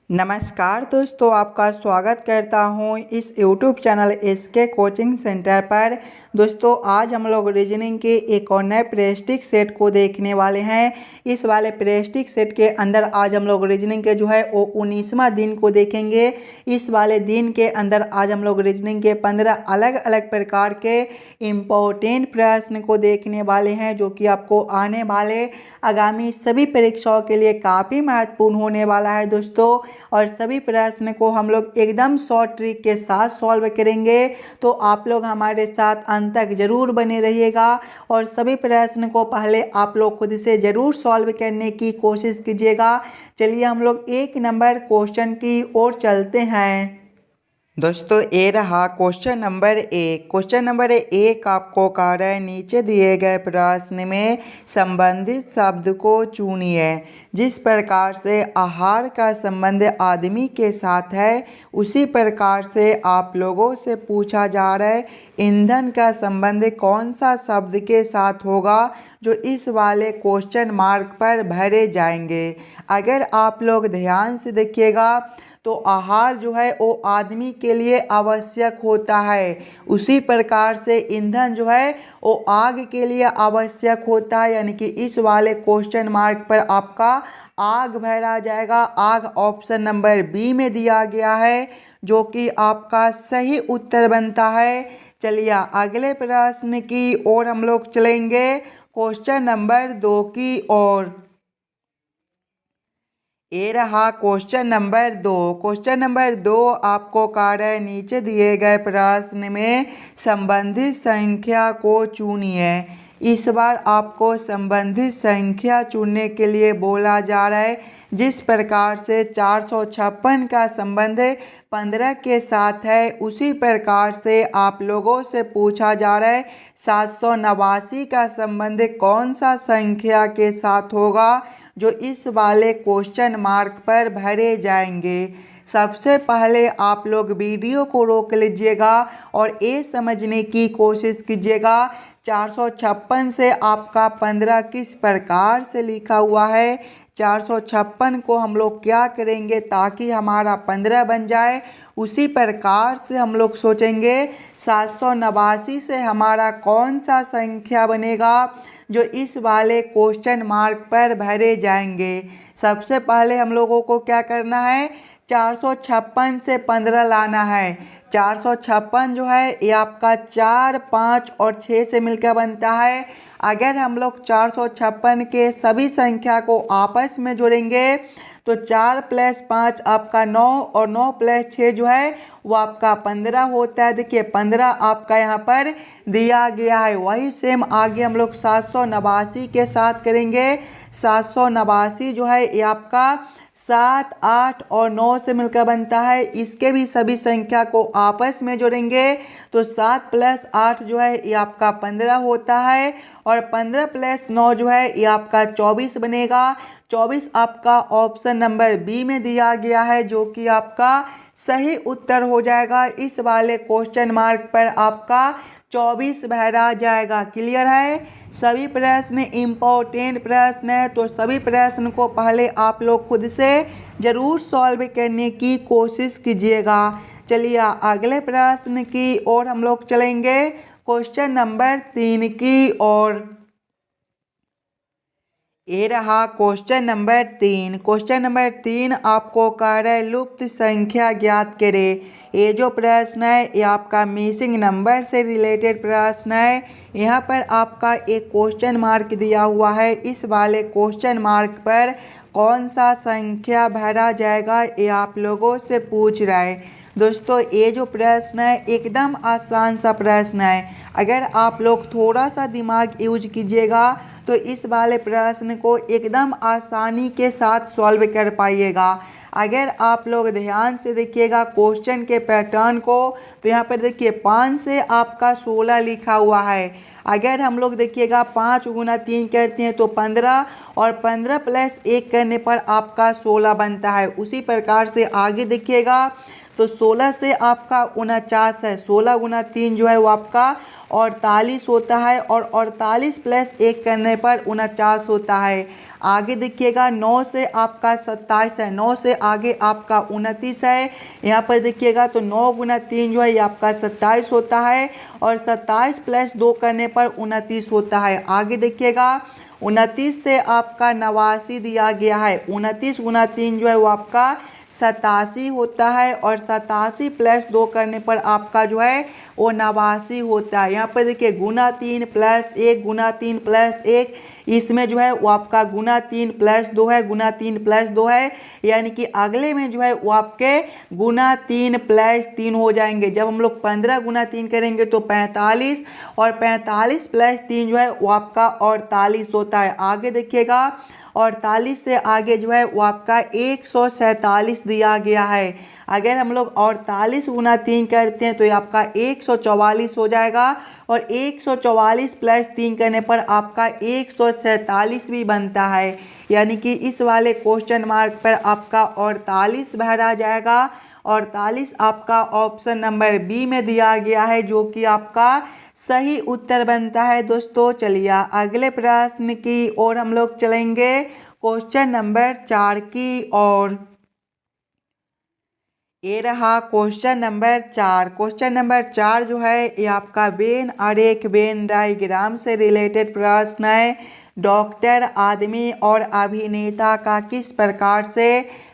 नमस्कार दोस्तों, आपका स्वागत करता हूं इस YouTube channel SK Coaching Centre पर। दोस्तों आज हम लोग रीजनिंग के एक और नए प्रेस्टिक सेट को देखने वाले हैं। इस वाले प्रेस्टिक सेट के अंदर आज हम लोग रीजनिंग के वो 19वां दिन को देखेंगे। इस वाले दिन के अंदर आज हम लोग रीजनिंग के 15 अलग अलग प्रकार के इम्पोर्टेंट प्रश्न को देखने वाले हैं, जो कि आपको आने वाले आगामी सभी परीक्षाओं के लिए काफ़ी महत्वपूर्ण होने वाला है दोस्तों। और सभी प्रश्न को हम लोग एकदम शॉर्ट ट्रिक के साथ सॉल्व करेंगे, तो आप लोग हमारे साथ अंत तक जरूर बने रहिएगा। और सभी प्रश्न को पहले आप लोग खुद से जरूर सॉल्व करने की कोशिश कीजिएगा। चलिए हम लोग 1 नंबर क्वेश्चन की ओर चलते हैं। दोस्तों ये रहा क्वेश्चन नंबर 1। क्वेश्चन नंबर 1 आपको कह रहा है नीचे दिए गए प्रश्न में संबंधित शब्द को चुनिए। जिस प्रकार से आहार का संबंध आदमी के साथ है, उसी प्रकार से आप लोगों से पूछा जा रहा है ईंधन का संबंध कौन सा शब्द के साथ होगा, जो इस वाले क्वेश्चन मार्क पर भरे जाएंगे। अगर आप लोग ध्यान से देखिएगा तो आहार वो आदमी के लिए आवश्यक होता है, उसी प्रकार से ईंधन वो आग के लिए आवश्यक होता है। यानी कि इस वाले क्वेश्चन मार्क पर आपका आग भरा जाएगा। आग ऑप्शन नंबर बी में दिया गया है, जो कि आपका सही उत्तर बनता है। चलिए अगले प्रश्न की ओर हम लोग चलेंगे, क्वेश्चन नंबर 2 की ओर। ये रहा क्वेश्चन नंबर 2। क्वेश्चन नंबर 2 आपको कह रहा है नीचे दिए गए प्रश्न में संबंधित संख्या को चुनिए। इस बार आपको संबंधित संख्या चुनने के लिए बोला जा रहा है। जिस प्रकार से 456 का संबंध 15 के साथ है, उसी प्रकार से आप लोगों से पूछा जा रहा है 789 का संबंध कौन सा संख्या के साथ होगा, जो इस वाले क्वेश्चन मार्क पर भरे जाएंगे। सबसे पहले आप लोग वीडियो को रोक लीजिएगा और ये समझने की कोशिश कीजिएगा 456 से आपका 15 किस प्रकार से लिखा हुआ है। 456 को हम लोग क्या करेंगे ताकि हमारा 15 बन जाए, उसी प्रकार से हम लोग सोचेंगे 789 से हमारा कौन सा संख्या बनेगा, जो इस वाले क्वेश्चन मार्क पर भरे जाएंगे। सबसे पहले हम लोगों को क्या करना है, 456 से 15 लाना है। 456 ये आपका 4, 5 और 6 से मिलकर बनता है। अगर हम लोग 456 के सभी संख्या को आपस में जोड़ेंगे तो 4 + 5 आपका 9 और 9 + 6 वो आपका 15 होता है। देखिए 15 आपका यहाँ पर दिया गया है। वही सेम आगे हम लोग 789 के साथ करेंगे। 789 ये आपका 7, 8 और 9 से मिलकर बनता है। इसके भी सभी संख्या को आपस में जोड़ेंगे तो 7 + 8 ये आपका 15 होता है। और 15 + 9 ये आपका 24 बनेगा। 24 आपका ऑप्शन नंबर बी में दिया गया है, जो कि आपका सही उत्तर हो जाएगा। इस वाले क्वेश्चन मार्क पर आपका 24 भरा जाएगा। क्लियर है। सभी प्रश्न इम्पोर्टेंट प्रश्न है, तो सभी प्रश्न को पहले आप लोग खुद से जरूर सॉल्व करने की कोशिश कीजिएगा। चलिए अगले प्रश्न की ओर हम लोग चलेंगे, क्वेश्चन नंबर 3 की ओर। ये रहा क्वेश्चन नंबर 3। क्वेश्चन नंबर 3 आपको कह रहा है लुप्त संख्या ज्ञात करें। ये जो प्रश्न है ये आपका मिसिंग नंबर से रिलेटेड प्रश्न है। यहाँ पर आपका एक क्वेश्चन मार्क दिया हुआ है। इस वाले क्वेश्चन मार्क पर कौन सा संख्या भरा जाएगा, ये आप लोगों से पूछ रहा है। दोस्तों ये जो प्रश्न है एकदम आसान सा प्रश्न है। अगर आप लोग थोड़ा सा दिमाग यूज कीजिएगा तो इस वाले प्रश्न को एकदम आसानी के साथ सॉल्व कर पाइएगा। अगर आप लोग ध्यान से देखिएगा क्वेश्चन के पैटर्न को, तो यहाँ पर देखिए 5 से आपका 16 लिखा हुआ है। अगर हम लोग देखिएगा 5 × 3 करते हैं तो 15 और 15 + 1 करने पर आपका 16 बनता है। उसी प्रकार से आगे देखिएगा तो 16 से आपका 49 है, 16 गुना 3 जो है वो आपका 48 होता है और 48 प्लस 1 करने पर 49 होता है। आगे देखिएगा 9 से आपका 27 है, 9 से आगे आपका 29 है। यहाँ पर देखिएगा तो 9 गुना 3 जो है ये आपका 27 होता है और 27 प्लस 2 करने पर 29 होता है। आगे देखिएगा 29 से आपका 89 दिया गया है, 29 गुना 3 जो है वो आपका 87 होता है और 87 प्लस 2 करने पर आपका जो है वो 89 होता है। यहाँ पर देखिए गुना 3 प्लस 1 गुना 3 प्लस 1, इसमें जो है वो आपका गुना 3 प्लस 2 है, गुना 3 प्लस 2 है, यानी कि अगले में जो है वो आपके गुना 3 प्लस 3 हो जाएंगे। जब हम लोग 15 गुना 3 करेंगे तो 45 और 45 प्लस 3 जो है वो आपका 48 होता है। आगे देखिएगा 48 से आगे जो है वो आपका 147 दिया गया है। अगर हम लोग 48 गुना 3 करते हैं तो ये आपका 144 हो जाएगा और 144 प्लस 3 करने पर आपका 147 भी बनता है, यानी कि इस वाले क्वेश्चन मार्क पर आपका 48 भरा जाएगा। 48 आपका ऑप्शन नंबर बी में दिया गया है, जो कि आपका सही उत्तर बनता है। दोस्तों चलिए अगले प्रश्न की ओर हम लोग चलेंगे, क्वेश्चन नंबर 4 की ओर। ये रहा क्वेश्चन नंबर 4। क्वेश्चन नंबर 4 जो है ये आपका वेन आरेख वेन डायग्राम से रिलेटेड प्रश्न है। डॉक्टर आदमी और अभिनेता का किस प्रकार से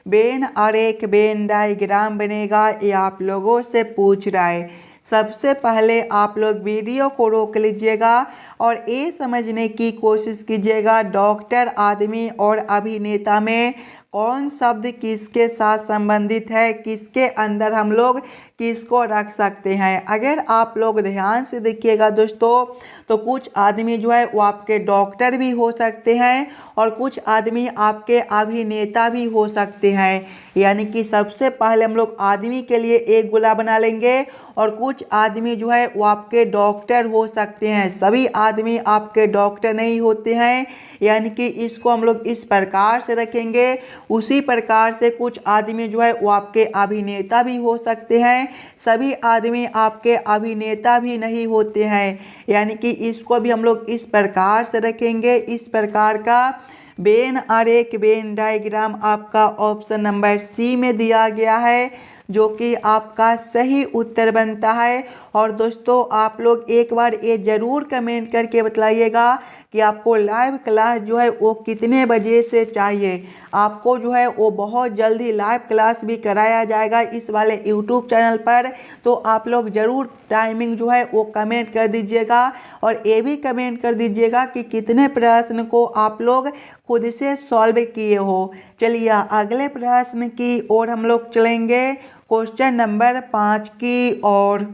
वेन आरेख वेन डायग्राम बनेगा, ये आप लोगों से पूछ रहा है। सबसे पहले आप लोग वीडियो को रोक लीजिएगा और ये समझने की कोशिश कीजिएगा डॉक्टर आदमी और अभिनेता में कौन शब्द किसके साथ संबंधित है, किसके अंदर हम लोग किसको रख सकते हैं। अगर आप लोग ध्यान से देखिएगा दोस्तों, तो कुछ आदमी जो है वो आपके डॉक्टर भी हो सकते हैं और कुछ आदमी आपके अभिनेता भी हो सकते हैं। यानी कि सबसे पहले हम लोग आदमी के लिए एक गोला बना लेंगे और कुछ आदमी जो है वो आपके डॉक्टर हो सकते हैं। सभी आदमी आपके डॉक्टर नहीं होते हैं, यानी कि इसको हम लोग इस प्रकार से रखेंगे। उसी प्रकार से कुछ आदमी जो है वो आपके अभिनेता भी हो सकते हैं, सभी आदमी आपके अभिनेता भी नहीं होते हैं, यानी कि इसको भी हम लोग इस प्रकार से रखेंगे। इस प्रकार का वेन आरेख वेन डायग्राम आपका ऑप्शन नंबर सी में दिया गया है, जो कि आपका सही उत्तर बनता है। और दोस्तों आप लोग एक बार ये ज़रूर कमेंट करके बतलाइएगा कि आपको लाइव क्लास जो है वो कितने बजे से चाहिए। आपको जो है वो बहुत जल्दी लाइव क्लास भी कराया जाएगा इस वाले यूट्यूब चैनल पर, तो आप लोग ज़रूर टाइमिंग जो है वो कमेंट कर दीजिएगा और ये भी कमेंट कर दीजिएगा कि कितने प्रश्न को आप लोग खुद से सॉल्व किए हो। चलिए अगले प्रश्न की ओर हम लोग चलेंगे, क्वेश्चन नंबर 5 की ओर।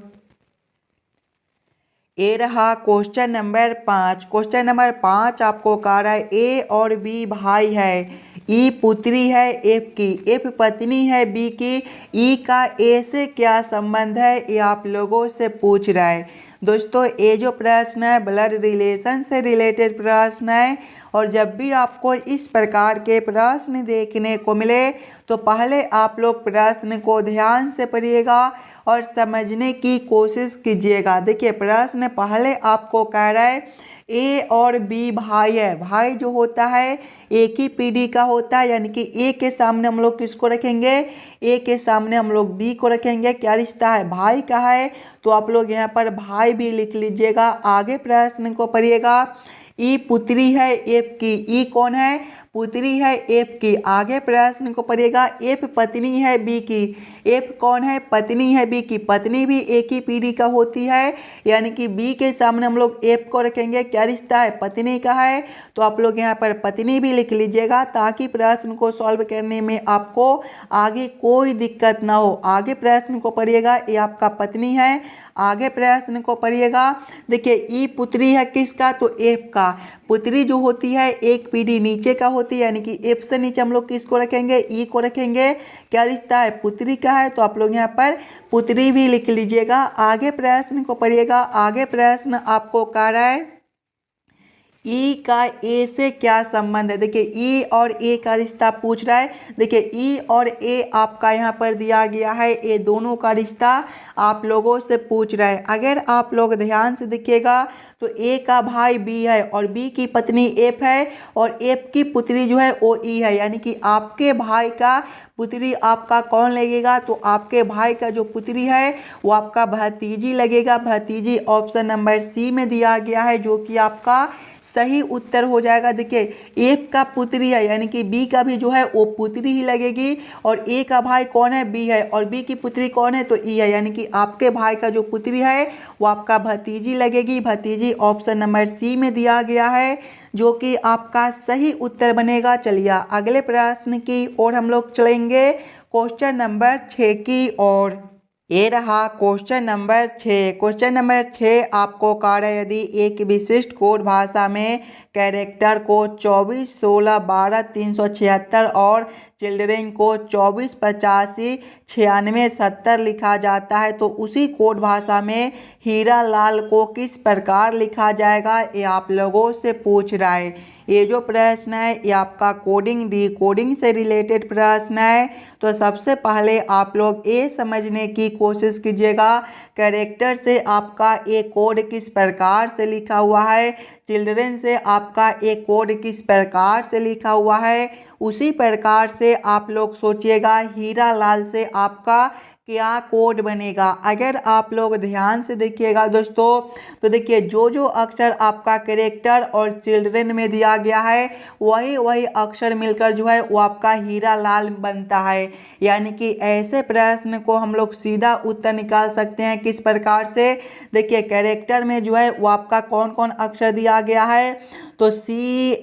ये रहा क्वेश्चन नंबर 5। क्वेश्चन नंबर 5 आपको कह रहा है ए और बी भाई है, ई पुत्री है एफ की, एफ पत्नी है बी की, ई का ए से क्या संबंध है, ये आप लोगों से पूछ रहा है। दोस्तों ये जो प्रश्न है ब्लड रिलेशन से रिलेटेड प्रश्न है और जब भी आपको इस प्रकार के प्रश्न देखने को मिले तो पहले आप लोग प्रश्न को ध्यान से पढ़िएगा और समझने की कोशिश कीजिएगा। देखिए प्रश्न पहले आपको कह रहा है ए और बी भाई है। भाई जो होता है एक ही पीढ़ी का होता है, यानी कि ए के सामने हम लोग किसको रखेंगे, ए के सामने हम लोग बी को रखेंगे। क्या रिश्ता है, भाई का है, तो आप लोग यहाँ पर भाई भी लिख लीजिएगा। आगे प्रश्न को पढ़िएगा। ई पुत्री है एफ की, ई कौन है, पुत्री है एफ की। आगे प्रश्न को पढ़िएगा। एफ पत्नी है बी की, एफ कौन है, पत्नी है बी की। पत्नी भी एक ही पीढ़ी का होती है, यानी कि बी के सामने हम लोग एफ को रखेंगे। क्या रिश्ता है, पत्नी का है, तो आप लोग यहाँ पर पत्नी भी लिख लीजिएगा ताकि प्रश्न को सॉल्व करने में आपको आगे कोई दिक्कत ना हो। आगे प्रश्न को पढ़िएगा, ये आपका पत्नी है। आगे प्रश्न को पढ़िएगा। देखिए ई पुत्री है किसका, तो एफ का। पुत्री जो होती है एक पीढ़ी नीचे का होती है, यानी कि एफ से नीचे हम लोग किसको रखेंगे, ई को रखेंगे। क्या रिश्ता है, पुत्री का है, तो आप लोग यहाँ पर पुत्री भी लिख लीजिएगा। आगे प्रश्न को पढ़िएगा। आगे प्रश्न आपको कह रहा है ई का ए से क्या संबंध है। देखिए ई और ए का रिश्ता पूछ रहा है। देखिए ई और ए आपका यहाँ पर दिया गया है, ये दोनों का रिश्ता आप लोगों से पूछ रहा है। अगर आप लोग ध्यान से देखिएगा तो ए का भाई बी है और बी की पत्नी एफ है और एफ की पुत्री जो है वो ई है, यानी कि आपके भाई का पुत्री आपका कौन लगेगा, तो आपके भाई का जो पुत्री है वो आपका भतीजी लगेगा। भतीजी ऑप्शन नंबर सी में दिया गया है, जो कि आपका सही उत्तर हो जाएगा। देखिए एफ का पुत्री है यानी कि बी का भी जो है वो पुत्री ही लगेगी और ए का भाई कौन है, बी है, और बी की पुत्री कौन है, तो ई है, यानी कि आपके भाई का जो पुत्री है वो आपका भतीजी लगेगी। भतीजी ऑप्शन नंबर सी में दिया गया है, जो कि आपका सही उत्तर बनेगा। चलिए अगले प्रश्न की ओर हम लोग चलेंगे, क्वेश्चन नंबर 6 की ओर। ये रहा क्वेश्चन नंबर 6। क्वेश्चन नंबर 6 आपको कार्य यदि एक विशिष्ट कोड भाषा में कैरेक्टर को 24, 16, 12, 376 और चिल्ड्रेन को 24, 85, 96, 70 लिखा जाता है तो उसी कोड भाषा में हीरा लाल को किस प्रकार लिखा जाएगा, ये आप लोगों से पूछ रहा है। ये जो प्रश्न है ये आपका कोडिंग डिकोडिंग से रिलेटेड प्रश्न है। तो सबसे पहले आप लोग ये समझने की कोशिश कीजिएगा कैरेक्टर से आपका एक कोड किस प्रकार से लिखा हुआ है, चिल्ड्रन से आपका एक कोड किस प्रकार से लिखा हुआ है, उसी प्रकार से आप लोग सोचिएगा हीरा लाल से आपका क्या कोड बनेगा। अगर आप लोग ध्यान से देखिएगा दोस्तों तो देखिए जो जो अक्षर आपका कैरेक्टर और चिल्ड्रन में दिया गया है वही वही अक्षर मिलकर जो है वो आपका हीरा लाल बनता है। यानी कि ऐसे प्रश्न को हम लोग सीधा उत्तर निकाल सकते हैं किस प्रकार से। देखिए कैरेक्टर में जो है वो आपका कौन कौन अक्षर दिया गया है, तो CHARACTER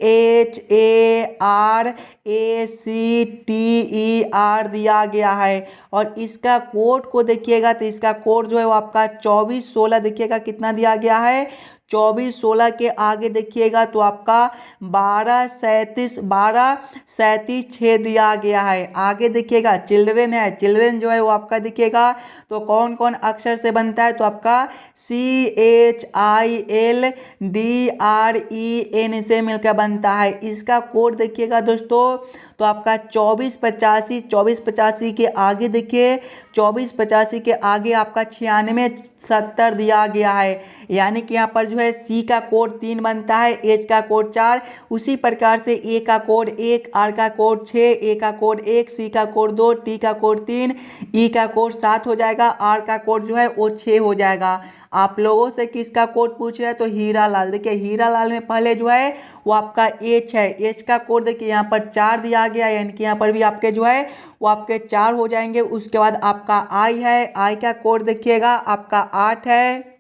दिया गया है और इसका कोड को देखिएगा तो इसका कोड जो है वो आपका 24, 16 देखिएगा कितना दिया गया है, 24, 16 के आगे देखिएगा तो आपका 12, 37, 12, 37, 6 दिया गया है। आगे देखिएगा चिल्ड्रन है, चिल्ड्रन जो है वो आपका देखिएगा तो कौन कौन अक्षर से बनता है, तो आपका CHILDREN से मिलकर बनता है। इसका कोड देखिएगा दोस्तों तो आपका 24, 85, 24, 85 के आगे देखिए 24, 85 के आगे आपका 96, 70 दिया गया है। यानी कि यहाँ पर जो है सी का कोड 3 बनता है, एच का कोड 4, उसी प्रकार से ए का कोड 1, आर का कोड 6, ए का कोड 1, सी का कोड 2, टी का कोड 3, ई का कोड 7 हो जाएगा, आर का कोड जो है वो 6 हो जाएगा। आप लोगों से किसका कोड पूछ रहे हैं, तो हीरा लाल। देखिए हीरा लाल में पहले जो है वो आपका एच है, एच का कोड देखिए यहाँ पर 4 दिया गया है, यानी कि यहाँ पर भी आपके जो है वो आपके 4 हो जाएंगे। उसके बाद आपका आई है, आई का कोड देखिएगा आपका 8 है,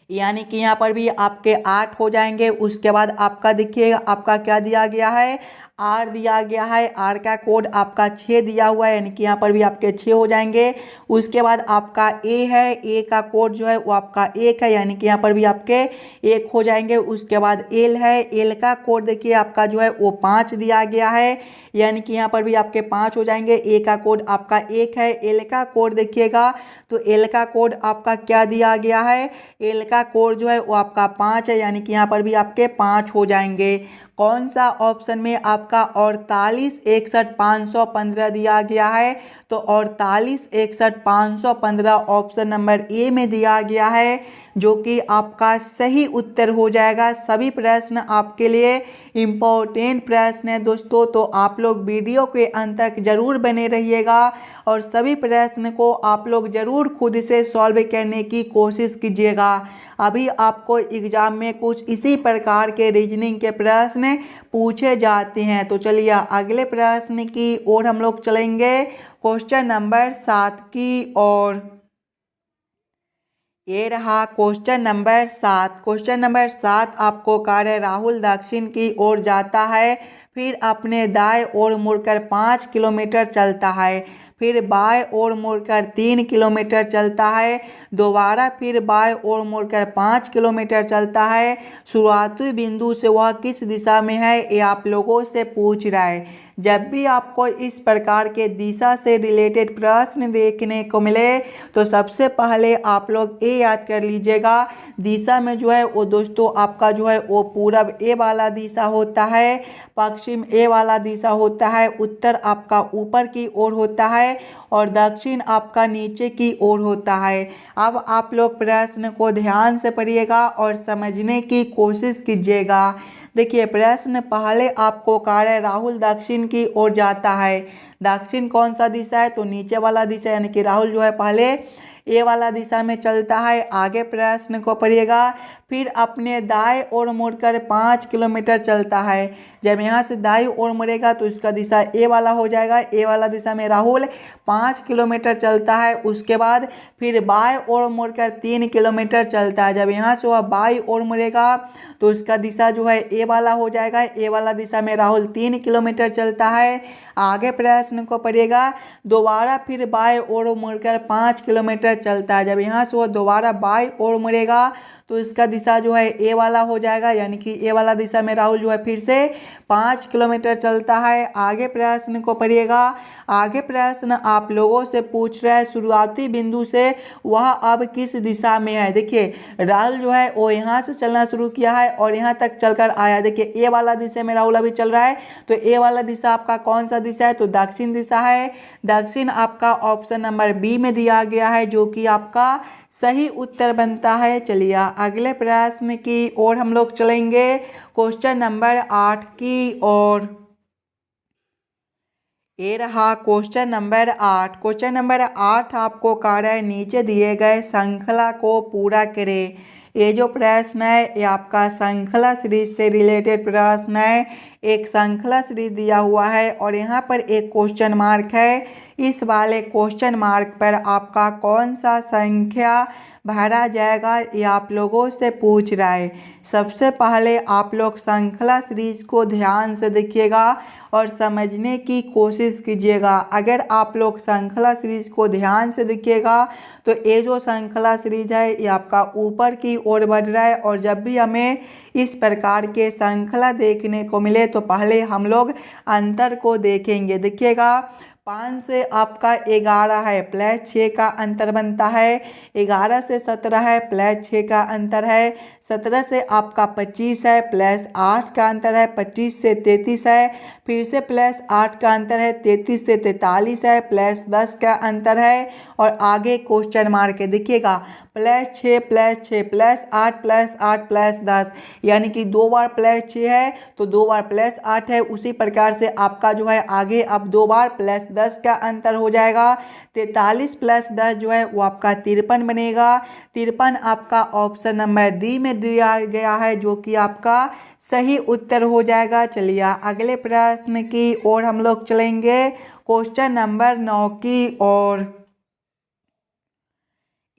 यानी कि यहाँ पर भी आपके 8 हो जाएंगे। उसके बाद आपका देखिएगा आपका क्या दिया गया है, आर दिया गया है, आर का कोड आपका 6 दिया हुआ है, यानी कि यहाँ पर भी आपके 6 हो जाएंगे। उसके बाद आपका ए है, ए का कोड जो है वो आपका 1 है, यानी कि यहाँ पर भी आपके 1 हो जाएंगे। उसके बाद एल है, एल का कोड देखिए आपका जो है वो 5 दिया गया है, यानी कि यहाँ पर भी आपके 5 हो जाएंगे। ए का कोड आपका 1 है, एल का कोड देखिएगा तो एल का कोड आपका क्या दिया गया है, एल का कोड जो है वो आपका 5 है, यानी कि यहाँ पर भी आपके 5 हो जाएंगे। कौन सा ऑप्शन में आपका 48, 61, 515 दिया गया है, तो 48, 61, 515 ऑप्शन नंबर ए में दिया गया है, जो कि आपका सही उत्तर हो जाएगा। सभी प्रश्न आपके लिए इम्पोर्टेंट प्रश्न है दोस्तों, तो आप लोग वीडियो के अंत तक जरूर बने रहिएगा और सभी प्रश्न को आप लोग जरूर खुद से सॉल्व करने की कोशिश कीजिएगा। अभी आपको एग्जाम में कुछ इसी प्रकार के रीजनिंग के प्रश्न पूछे जाते हैं। तो चलिए अगले प्रश्न की ओर हम लोग चलेंगे, क्वेश्चन नंबर 7 की ओर। ये रहा क्वेश्चन नंबर 7। क्वेश्चन नंबर 7 आपको कार्य राहुल दक्षिण की ओर जाता है, फिर अपने दाएं ओर मुड़कर 5 किलोमीटर चलता है, फिर बाएं ओर मुड़कर 3 किलोमीटर चलता है, दोबारा फिर बाएं ओर मुड़कर 5 किलोमीटर चलता है। शुरुआती बिंदु से वह किस दिशा में है ये आप लोगों से पूछ रहा है। जब भी आपको इस प्रकार के दिशा से रिलेटेड प्रश्न देखने को मिले तो सबसे पहले आप लोग ये याद कर लीजिएगा, दिशा में जो है वो दोस्तों आपका जो है वो पूरब ए वाला दिशा होता है, पश्चिम ए वाला दिशा होता है, उत्तर आपका ऊपर की ओर होता है और दक्षिण आपका नीचे की ओर होता है। अब आप लोग प्रश्न को ध्यान से पढ़िएगा और समझने की कोशिश कीजिएगा। देखिए प्रश्न पहले आपको कार्य राहुल दक्षिण की ओर जाता है। दक्षिण कौन सा दिशा है तो नीचे वाला दिशा, यानी कि राहुल जो है पहले ए वाला दिशा में चलता है। आगे प्रश्न को पढ़िएगा, फिर अपने दाएं ओर मुड़कर 5 किलोमीटर चलता है। जब यहाँ से दाएं ओर मुड़ेगा तो इसका दिशा ए वाला हो जाएगा। ए वाला दिशा में राहुल 5 किलोमीटर चलता है। उसके बाद फिर बाएं ओर मुड़कर 3 किलोमीटर चलता है। जब यहाँ से वह बाईं ओर मुड़ेगा तो इसका दिशा जो है ए वाला हो जाएगा। ए वाला दिशा में राहुल 3 किलोमीटर चलता है। आगे प्रश्न को पढ़िएगा, दोबारा फिर बाएं ओर मुड़कर 5 किलोमीटर चलता है। जब यहाँ से वो दोबारा बाईं ओर मुड़ेगा तो इसका दिशा जो है ए वाला हो जाएगा, यानी कि ए वाला दिशा में राहुल जो है फिर से 5 किलोमीटर चलता है। आगे प्रश्न को पढ़िएगा। आगे प्रश्न आप लोगों से पूछ रहा है शुरुआती बिंदु से वह अब किस दिशा में है। देखिए राहुल जो है वो यहाँ से चलना शुरू किया है और यहाँ तक चलकर आया। देखिए ए वाला दिशा में राहुल अभी चल रहा है, तो ए वाला दिशा आपका कौन सा दिशा है तो दक्षिण दिशा है। दक्षिण आपका ऑप्शन नंबर बी में दिया गया है, जो कि आपका सही उत्तर बनता है। चलिए अगले प्रश्न की ओर हम लोग चलेंगे, क्वेश्चन नंबर 8 की ओर। ये रहा क्वेश्चन नंबर 8। क्वेश्चन नंबर 8 आपको कार्य नीचे दिए गए श्रृंखला को पूरा करें। ये जो प्रश्न है ये आपका श्रृंखला सीरीज से रिलेटेड प्रश्न है। एक श्रृंखला सीरीज दिया हुआ है और यहाँ पर एक क्वेश्चन मार्क है। इस वाले क्वेश्चन मार्क पर आपका कौन सा संख्या भरा जाएगा ये आप लोगों से पूछ रहा है। सबसे पहले आप लोग श्रृंखला सीरीज को ध्यान से देखिएगा और समझने की कोशिश कीजिएगा। अगर आप लोग श्रृंखला सीरीज को ध्यान से देखिएगा तो ये जो श्रृंखला सीरीज है ये आपका ऊपर की ओर बढ़ रहा है। और जब भी हमें इस प्रकार के श्रृंखला देखने को मिले तो पहले हम लोग अंतर को देखेंगे। देखिएगा 5 से आपका 11 है प्लस 6 का अंतर बनता है। 11 से 17 है प्लस 6 का अंतर है। 17 से आपका 25 है प्लस 8 का अंतर है। 25 से 33 है, फिर से प्लस 8 का अंतर है। 33 से 43 है प्लस 10 का अंतर है। और आगे क्वेश्चन मार्क है। देखिएगा प्लस 6 प्लस 8 प्लस 10, यानी कि 2 बार प्लस 6 है तो 2 बार प्लस 8 है। उसी प्रकार से आपका जो है आगे अब 2 बार प्लस 10 का अंतर हो जाएगा। 43 प्लस 10 जो है वो आपका 53 बनेगा। 53 आपका ऑप्शन नंबर डी में दिया गया है, जो कि आपका सही उत्तर हो जाएगा। चलिए अगले प्रश्न की ओर हम लोग चलेंगे, क्वेश्चन नंबर 9 की ओर।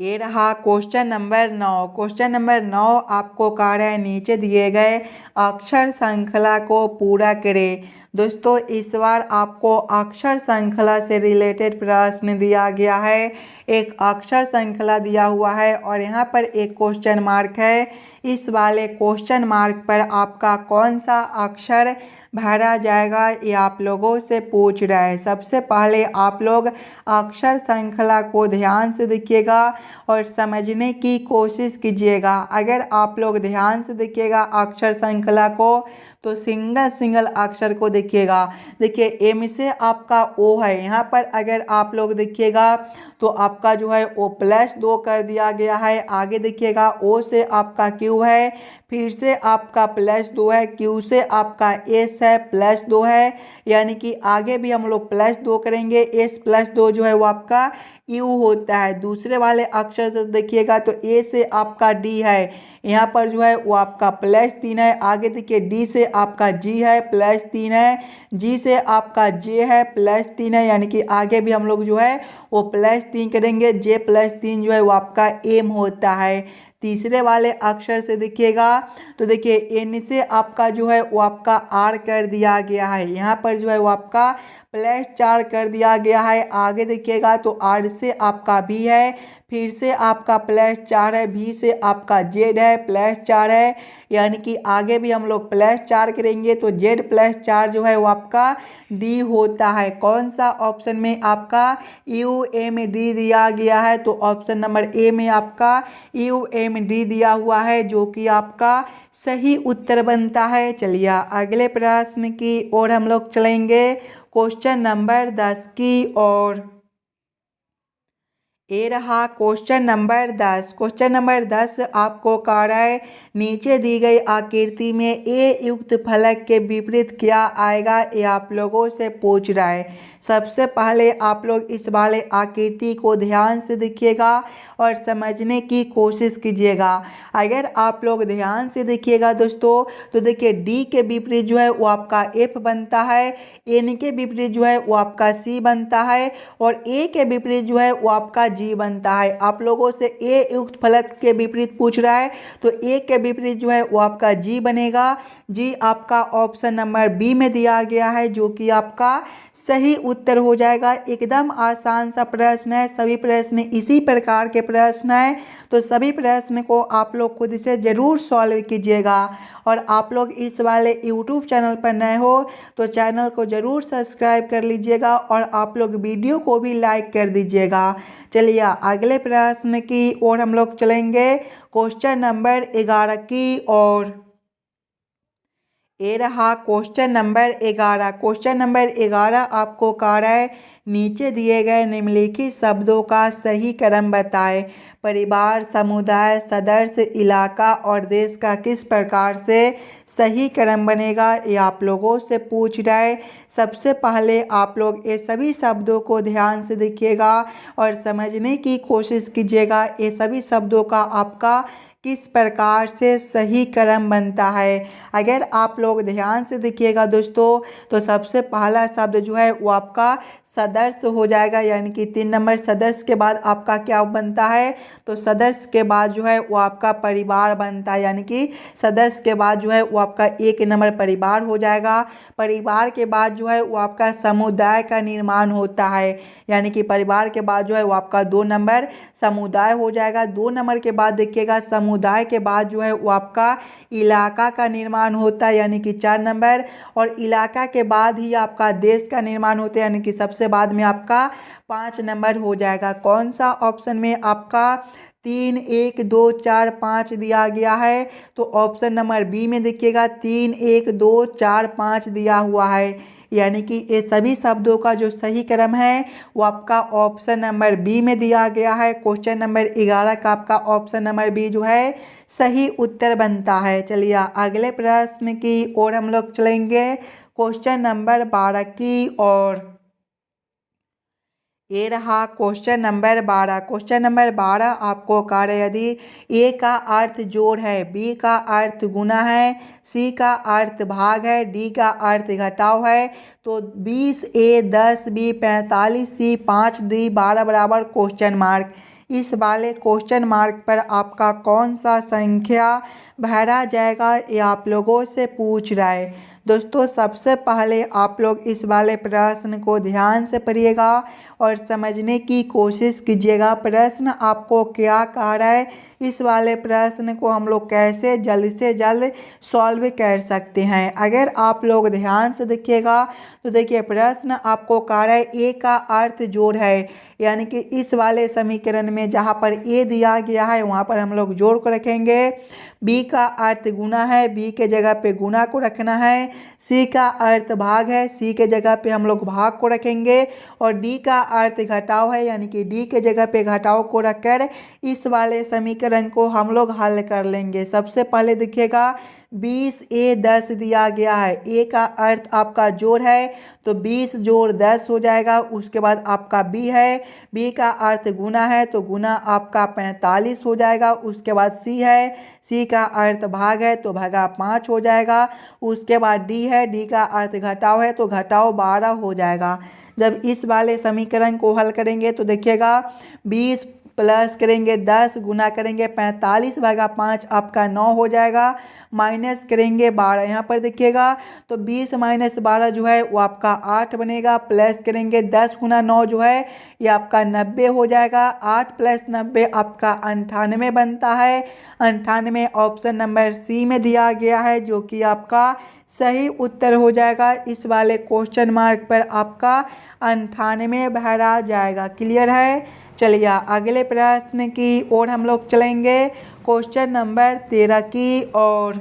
ये रहा क्वेश्चन नंबर 9। क्वेश्चन नंबर 9 आपको कार्य नीचे दिए गए अक्षर श्रृंखला को पूरा करें। दोस्तों इस बार आपको अक्षर श्रृंखला से रिलेटेड प्रश्न दिया गया है। एक अक्षर श्रृंखला दिया हुआ है और यहाँ पर एक क्वेश्चन मार्क है। इस वाले क्वेश्चन मार्क पर आपका कौन सा अक्षर भरा जाएगा ये आप लोगों से पूछ रहा है। सबसे पहले आप लोग अक्षर श्रृंखला को ध्यान से देखिएगा और समझने की कोशिश कीजिएगा। अगर आप लोग ध्यान से देखिएगा अक्षर श्रृंखला को तो सिंगल अक्षर को देखिएगा। देखिए एम से आपका ओ है, यहाँ पर अगर आप लोग देखिएगा तो आपका जो है ओ प्लस 2 कर दिया गया है। आगे देखिएगा ओ से आपका क्यू है, फिर से आपका प्लस 2 है, क्यू से आपका एस है प्लस 2 है, यानी कि आगे भी हम लोग प्लस 2 करेंगे। एस प्लस 2 जो है वो आपका यू होता है। दूसरे वाले अक्षर से देखिएगा तो ए से आपका डी है, यहाँ पर जो है वो आपका प्लस 3 है। आगे देखिए डी से आपका जी है प्लस 3 है, जी से आपका जे है प्लस 3 है, यानी कि आगे भी हम लोग जो है वो प्लस 3 करेंगे। जे प्लस 3 जो है वो आपका एम होता है। तीसरे वाले अक्षर से देखिएगा तो देखिए एन से आपका जो है वो आपका आर कर दिया गया है, यहाँ पर जो है वो आपका +4 कर दिया गया है। आगे देखिएगा तो आर से आपका बी है, फिर से आपका +4 है, भी से आपका जेड है +4 है, यानी कि आगे भी हम लोग +4 करेंगे तो जेड +4 जो है वो आपका डी होता है। कौन सा ऑप्शन में आपका UMD दिया गया है, तो ऑप्शन नंबर ए में आपका UMD दिया हुआ है, जो कि आपका सही उत्तर बनता है। चलिए अगले प्रश्न की ओर हम लोग चलेंगे, क्वेश्चन नंबर 10 की ओर। ये रहा क्वेश्चन नंबर 10। क्वेश्चन नंबर 10 आपको कह रहा है नीचे दी गई आकृति में ए युक्त फलक के विपरीत क्या आएगा, ये आप लोगों से पूछ रहा है। सबसे पहले आप लोग इस वाले आकृति को ध्यान से देखिएगा और समझने की कोशिश कीजिएगा। अगर आप लोग ध्यान से देखिएगा दोस्तों तो देखिए डी के विपरीत जो है वो आपका एफ बनता है, एन के विपरीत जो है वो आपका सी बनता है और ए के विपरीत जो है वो आपका जी बनता है। आप लोगों से ए युक्त फलक के विपरीत पूछ रहा है तो ए के विपरीत जो है वो आपका जी बनेगा। जी आपका ऑप्शन नंबर बी में दिया गया है, जो कि आपका सही उत्तर हो जाएगा। एकदम आसान सा प्रश्न है, सभी प्रश्न इसी प्रकार के प्रश्न है, तो सभी प्रश्न को आप लोग खुद से ज़रूर सॉल्व कीजिएगा। और आप लोग इस वाले यूट्यूब चैनल पर नए हो तो चैनल को ज़रूर सब्सक्राइब कर लीजिएगा और आप लोग वीडियो को भी लाइक कर दीजिएगा। चलिए अगले प्रश्न की ओर हम लोग चलेंगे, क्वेश्चन नंबर 11 की ओर। ये रहा क्वेश्चन नंबर 11। क्वेश्चन नंबर 11 आपको कह रहा है नीचे दिए गए निम्नलिखित शब्दों का सही क्रम बताएं। परिवार, समुदाय, सदस्य, इलाका और देश का किस प्रकार से सही क्रम बनेगा, ये आप लोगों से पूछ रहा है। सबसे पहले आप लोग ये सभी शब्दों को ध्यान से देखिएगा और समझने की कोशिश कीजिएगा ये सभी शब्दों का आपका किस प्रकार से सही क्रम बनता है। अगर आप लोग ध्यान से देखिएगा दोस्तों तो सबसे पहला शब्द जो है वो आपका सदस्य हो जाएगा, यानी कि 3 नंबर सदस्य के बाद आपका क्या बनता है, तो सदस्य के बाद जो है वो आपका परिवार बनता है, यानी कि सदस्य के बाद जो है वो आपका 1 नंबर परिवार हो जाएगा। परिवार के बाद जो है वो आपका समुदाय का निर्माण होता है, यानी कि परिवार के बाद जो है वो आपका 2 नंबर समुदाय हो जाएगा। 2 नंबर के बाद देखिएगा समुदाय के बाद जो है वो आपका इलाका का निर्माण होता है, यानी कि 4 नंबर, और इलाका के बाद ही आपका देश का निर्माण होता है, यानी कि सबसे बाद में आपका 5 नंबर हो जाएगा। कौन सा ऑप्शन में आपका 3 1 2 4 5 दिया गया है, तो ऑप्शन नंबर बी में देखिएगा 3 1 2 4 5 दिया हुआ है, यानी कि ये सभी शब्दों का जो सही क्रम है वो आपका ऑप्शन नंबर बी में दिया गया है। क्वेश्चन नंबर 11 का आपका ऑप्शन नंबर बी जो है सही उत्तर बनता है। चलिए अगले प्रश्न की ओर हम लोग चलेंगे, क्वेश्चन नंबर 12 की ओर। ये रहा क्वेश्चन नंबर 12। क्वेश्चन नंबर 12 आपको कह रहे यदि ए का अर्थ जोड़ है, बी का अर्थ गुना है, सी का अर्थ भाग है, डी का अर्थ घटाव है, तो 20 ए 10 बी 45 सी 5 डी 12 बराबर क्वेश्चन मार्क। इस वाले क्वेश्चन मार्क पर आपका कौन सा संख्या भरा जाएगा, ये आप लोगों से पूछ रहा है। दोस्तों सबसे पहले आप लोग इस वाले प्रश्न को ध्यान से पढ़िएगा और समझने की कोशिश कीजिएगा। प्रश्न आपको क्या कह रहा है, इस वाले प्रश्न को हम लोग कैसे जल्द से जल्द सॉल्व कर सकते हैं। अगर आप लोग ध्यान से देखिएगा तो देखिए प्रश्न आपको कह रहा है ए का अर्थ जोड़ है, यानी कि इस वाले समीकरण में जहाँ पर ए दिया गया है वहाँ पर हम लोग जोड़ को रखेंगे। बी का अर्थ गुना है, बी के जगह पे गुना को रखना है। सी का अर्थ भाग है, सी के जगह पे हम लोग भाग को रखेंगे। और डी का अर्थ घटाव है, यानी कि डी के जगह पे घटाव को रखकर इस वाले समीकरण को हम लोग हल कर लेंगे। सबसे पहले देखिएगा 20 ए 10 दिया गया है, ए का अर्थ आपका जोड़ है तो 20 जोड़ 10 हो जाएगा। उसके बाद आपका बी है, बी का अर्थ गुना है तो गुना आपका 45 हो जाएगा। उसके बाद सी है, सी का अर्थ भाग है तो भागा 5 हो जाएगा। उसके बाद डी है, डी का अर्थ घटाव है तो घटाव 12 हो जाएगा। जब इस वाले समीकरण को हल करेंगे तो देखिएगा 20 प्लस करेंगे 10 गुना करेंगे 45/5 आपका 9 हो जाएगा, माइनस करेंगे 12। यहाँ पर देखिएगा तो 20 माइनस 12 जो है वो आपका 8 बनेगा, प्लस करेंगे 10 गुना 9 जो है ये आपका 90 हो जाएगा। 8 प्लस 90 आपका 98 बनता है। 98 ऑप्शन नंबर सी में दिया गया है जो कि आपका सही उत्तर हो जाएगा। इस वाले क्वेश्चन मार्क पर आपका 98 भरा जाएगा। क्लियर है। चलिए अगले प्रश्न की ओर हम लोग चलेंगे, क्वेश्चन नंबर 13 की ओर।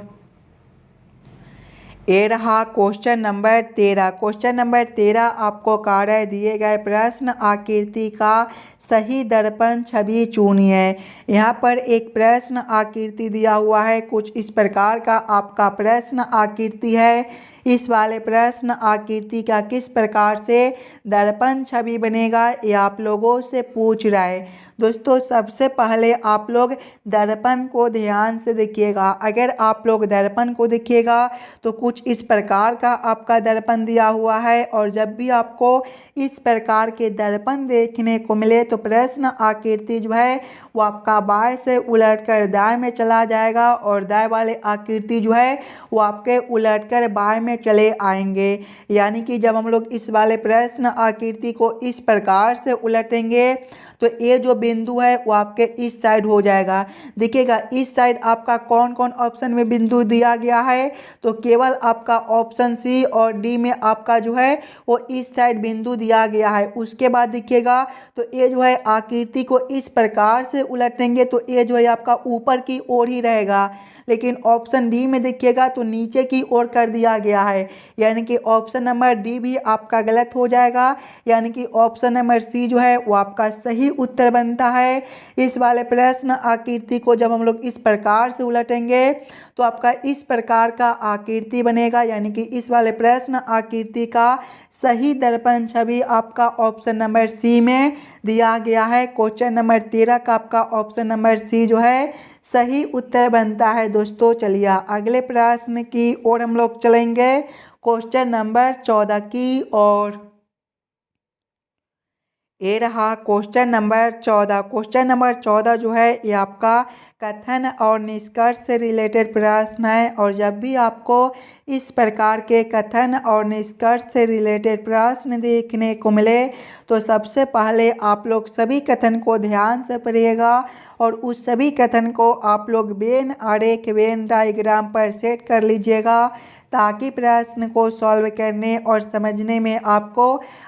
ये रहा क्वेश्चन नंबर 13। क्वेश्चन नंबर 13 आपको कार्य दिए गए प्रश्न आकृति का सही दर्पण छवि चुनिए। यहाँ पर एक प्रश्न आकृति दिया हुआ है, कुछ इस प्रकार का आपका प्रश्न आकृति है। इस वाले प्रश्न आकृति का किस प्रकार से दर्पण छवि बनेगा ये आप लोगों से पूछ रहा है। दोस्तों सबसे पहले आप लोग दर्पण को ध्यान से देखिएगा। अगर आप लोग दर्पण को देखिएगा तो कुछ इस प्रकार का आपका दर्पण दिया हुआ है, और जब भी आपको इस प्रकार के दर्पण देखने को मिले तो प्रश्न आकृति जो है वो आपका बाएं से उलटकर दाएं में चला जाएगा, और दाएं वाले आकृति जो है वो आपके उलटकर बाएं में चले आएंगे। यानी कि जब हम लोग इस वाले प्रश्न आकृति को इस प्रकार से उलटेंगे तो ये जो बिंदु है वो आपके इस साइड हो जाएगा। देखिएगा इस साइड आपका कौन कौन ऑप्शन में बिंदु दिया गया है, तो केवल आपका ऑप्शन सी और डी में आपका जो है वो इस साइड बिंदु दिया गया है। उसके बाद देखिएगा तो ये जो है आकृति को इस प्रकार से उलटेंगे तो ये जो है आपका ऊपर की ओर ही रहेगा, लेकिन ऑप्शन डी में देखिएगा तो नीचे की ओर कर दिया गया है। यानी कि ऑप्शन नंबर डी भी आपका गलत हो जाएगा। यानी कि ऑप्शन नंबर सी जो है वो आपका सही उत्तर बनता है। इस वाले प्रश्न आकृति को जब हम लोग इस प्रकार से उलटेंगे तो आपका इस प्रकार का आकृति बनेगा। यानी कि इस वाले प्रश्न आकृति का सही दर्पण छवि आपका ऑप्शन नंबर सी में दिया गया है। क्वेश्चन नंबर 13 का आपका ऑप्शन नंबर सी जो है सही उत्तर बनता है। दोस्तों चलिए अगले प्रश्न की ओर हम लोग चलेंगे, क्वेश्चन नंबर 14 की ओर। ये रहा क्वेश्चन नंबर 14। क्वेश्चन नंबर 14 जो है ये आपका कथन और निष्कर्ष से रिलेटेड प्रश्न है, और जब भी आपको इस प्रकार के कथन और निष्कर्ष से रिलेटेड प्रश्न देखने को मिले तो सबसे पहले आप लोग सभी कथन को ध्यान से पढ़िएगा, और उस सभी कथन को आप लोग वेन आरेख वेन डायग्राम पर सेट कर लीजिएगा, ताकि प्रश्न को सॉल्व करने और समझने में आपको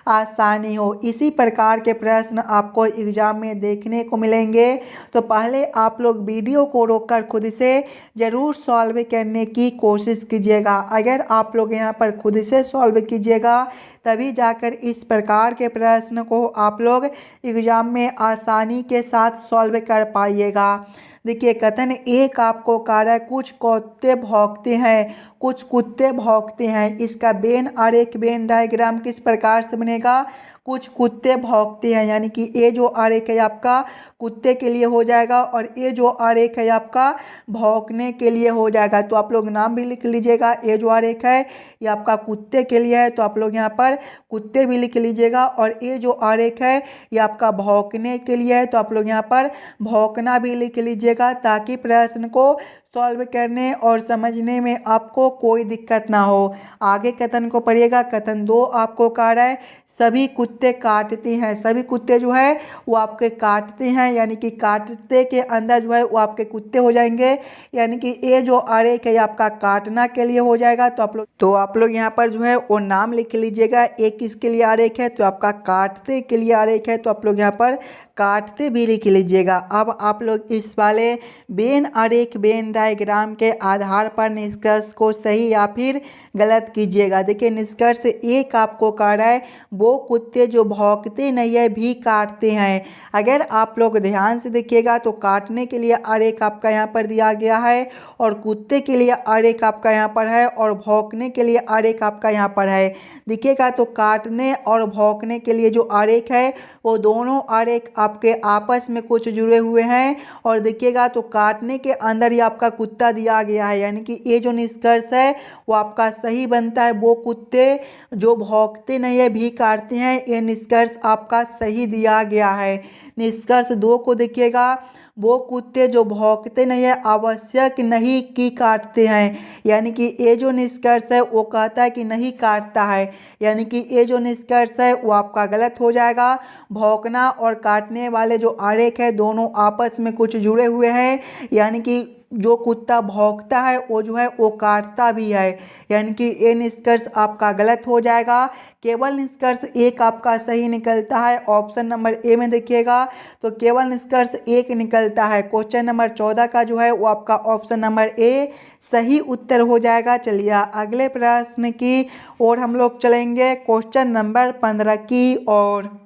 आसानी हो। इसी प्रकार के प्रश्न आपको एग्जाम में देखने को मिलेंगे, तो पहले आप लोग वीडियो को रोककर खुद से ज़रूर सॉल्व करने की कोशिश कीजिएगा। अगर आप लोग यहाँ पर खुद से सॉल्व कीजिएगा तभी जाकर इस प्रकार के प्रश्न को आप लोग एग्जाम में आसानी के साथ सॉल्व कर पाइएगा। देखिए कथन एक आपको कार्य कुछ कुत्ते भौंकते हैं, कुछ कुत्ते भौंकते हैं। इसका वेन आरेख वेन डायग्राम किस प्रकार से बनेगा, कुछ कुत्ते भौंकते हैं। यानी कि ये जो आरेख है आपका कुत्ते के लिए हो जाएगा, और ये जो आरेख है आपका भौंकने के लिए हो जाएगा। तो आप लोग नाम भी लिख लीजिएगा। ये जो आरेख है ये आपका कुत्ते के लिए है, तो आप लोग यहाँ पर कुत्ते भी लिख लीजिएगा, और ये जो आरेख है ये आपका भौंकने के लिए है, तो आप लोग यहाँ पर भौंकना भी लिख लीजिएगा, ताकि प्रश्न को सॉल्व करने और समझने में आपको कोई दिक्कत ना हो। आगे कथन को पढ़िएगा। कथन 2 आपको कह रहा है सभी कुत्ते काटते हैं। सभी कुत्ते जो है वो आपके काटते हैं, यानी कि काटते के अंदर जो है वो आपके कुत्ते हो जाएंगे। यानी कि ये जो आरेख है आपका काटना के लिए हो जाएगा। तो आप लोग यहाँ पर जो है वो नाम लिख लीजिएगा। एक किसके लिए आरेख है, तो आपका काटते के लिए आरेख है, तो आप लोग यहाँ पर काटते भी लिख लीजिएगा। अब आप लोग इस वाले वेन आरेख वेन डायग्राम के आधार पर निष्कर्ष को सही या फिर गलत कीजिएगा। देखिए निष्कर्ष एक आपको कह रहा है वो कुत्ते जो भौंकते नहीं है भी काटते हैं। अगर आप लोग ध्यान से देखिएगा तो काटने के लिए आरेख आपका यहाँ पर दिया गया है, और कुत्ते के लिए आरेख आपका यहाँ पर है, और भौंकने के लिए आरेख आपका यहाँ पर है। देखिएगा तो काटने और भौंकने के लिए जो आरेख है वो दोनों आरेख आपके आपस में कुछ जुड़े हुए हैं, और देखिएगा तो काटने के अंदर ही आपका कुत्ता दिया गया है, यानी कि ये जो निष्कर्ष है वो आपका सही बनता है। वो कुत्ते जो भौंकते नहीं है, भीख काटते हैं, ये निष्कर्ष आपका सही दिया गया है। निष्कर्ष 2 को देखिएगा, वो कुत्ते जो भौंकते नहीं है, आवश्यक नहीं कि काटते हैं, यानी कि ये जो निष्कर्ष है वो कहता है कि नहीं काटता है, यानी कि ये जो निष्कर्ष है वो आपका गलत हो जाएगा। भौंकना और काटने वाले जो आरेख है दोनों आपस में कुछ जुड़े हुए हैं, यानी कि जो कुत्ता भौंकता है वो जो है वो काटता भी है, यानी कि ये निष्कर्ष आपका गलत हो जाएगा। केवल निष्कर्ष 1 आपका सही निकलता है। ऑप्शन नंबर ए में देखिएगा तो केवल निष्कर्ष 1 निकलता है। क्वेश्चन नंबर 14 का जो है वो आपका ऑप्शन नंबर ए सही उत्तर हो जाएगा। चलिए अगले प्रश्न की ओर हम लोग चलेंगे, क्वेश्चन नंबर 15 की ओर।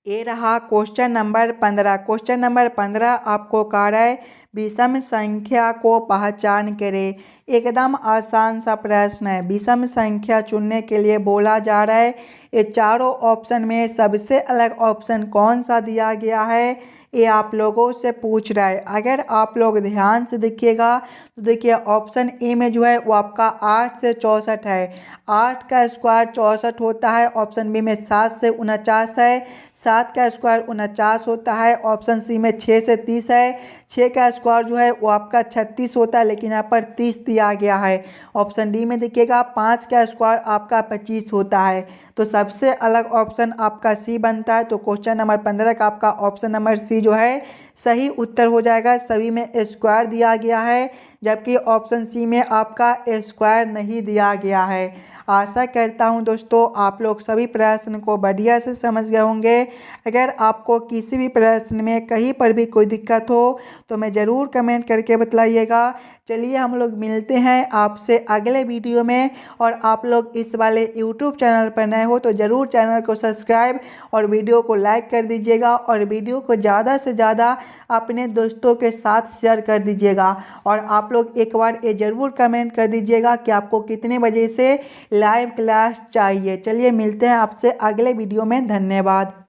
ये रहा क्वेश्चन नंबर 15। क्वेश्चन नंबर 15 आपको कह रहा है विषम संख्या को पहचान करें। एकदम आसान सा प्रश्न है। विषम संख्या चुनने के लिए बोला जा रहा है ये चारों ऑप्शन में सबसे अलग ऑप्शन कौन सा दिया गया है, ये आप लोगों से पूछ रहा है। अगर आप लोग ध्यान से देखिएगा तो देखिए ऑप्शन ए में जो है वो आपका 8 से 64 है, 8 का स्क्वायर 64 होता है। ऑप्शन बी में 7 से 49 है, 7 का स्क्वायर 49 होता है। ऑप्शन सी में 6 से 30 है, 6 का स्क्वायर जो है वो आपका 36 होता है, लेकिन यहाँ पर 30 दिया गया है। ऑप्शन डी में देखिएगा 5 का स्क्वायर आपका 25 होता है, तो सबसे अलग ऑप्शन आपका सी बनता है। तो क्वेश्चन नंबर 15 का आपका ऑप्शन नंबर सी जो है सही उत्तर हो जाएगा। सभी में स्क्वायर दिया गया है, जबकि ऑप्शन सी में आपका स्क्वायर नहीं दिया गया है। आशा करता हूं दोस्तों आप लोग सभी प्रश्न को बढ़िया से समझ गए होंगे। अगर आपको किसी भी प्रश्न में कहीं पर भी कोई दिक्कत हो तो मैं ज़रूर कमेंट करके बतलाइएगा। चलिए हम लोग मिलते हैं आपसे अगले वीडियो में, और आप लोग इस वाले यूट्यूब चैनल पर नए हो तो ज़रूर चैनल को सब्सक्राइब और वीडियो को लाइक कर दीजिएगा, और वीडियो को ज़्यादा से ज़्यादा अपने दोस्तों के साथ शेयर कर दीजिएगा। और आप लोग एक बार ये ज़रूर कमेंट कर दीजिएगा कि आपको कितने बजे से लाइव क्लास चाहिए। चलिए मिलते हैं आपसे अगले वीडियो में। धन्यवाद।